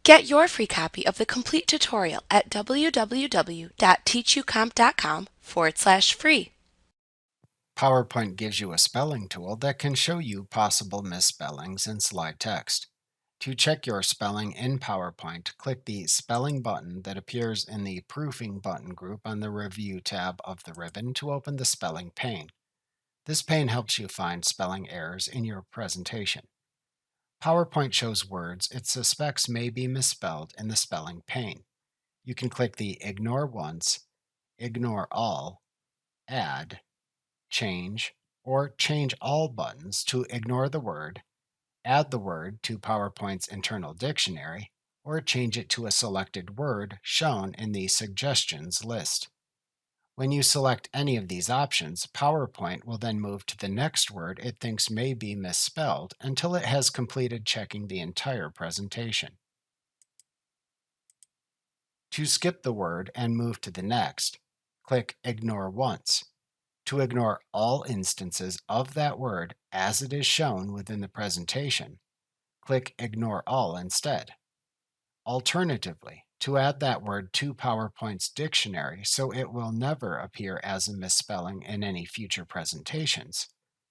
Get your free copy of the complete tutorial at www.teachucomp.com/free. PowerPoint gives you a spelling tool that can show you possible misspellings in slide text. To check your spelling in PowerPoint, click the Spelling button that appears in the Proofing button group on the Review tab of the ribbon to open the spelling pane. This pane helps you find spelling errors in your presentation. PowerPoint shows words it suspects may be misspelled in the spelling pane. You can click the Ignore Once, Ignore All, Add, Change, or Change All buttons to ignore the word, add the word to PowerPoint's internal dictionary, or change it to a selected word shown in the Suggestions list. When you select any of these options, PowerPoint will then move to the next word it thinks may be misspelled until it has completed checking the entire presentation. To skip the word and move to the next, click Ignore Once. To ignore all instances of that word as it is shown within the presentation, click Ignore All instead. Alternatively, to add that word to PowerPoint's dictionary so it will never appear as a misspelling in any future presentations,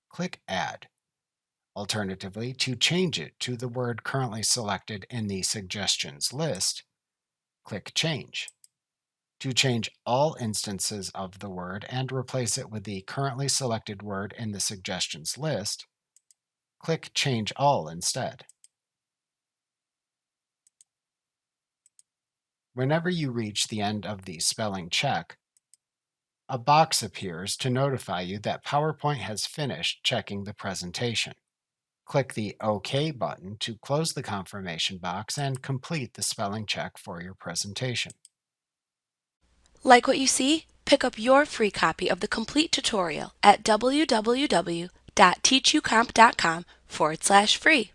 click Add. Alternatively, to change it to the word currently selected in the Suggestions list, click Change. To change all instances of the word and replace it with the currently selected word in the Suggestions list, click Change All instead. Whenever you reach the end of the spelling check, a box appears to notify you that PowerPoint has finished checking the presentation. Click the OK button to close the confirmation box and complete the spelling check for your presentation. Like what you see? Pick up your free copy of the complete tutorial at www.teachucomp.com/free.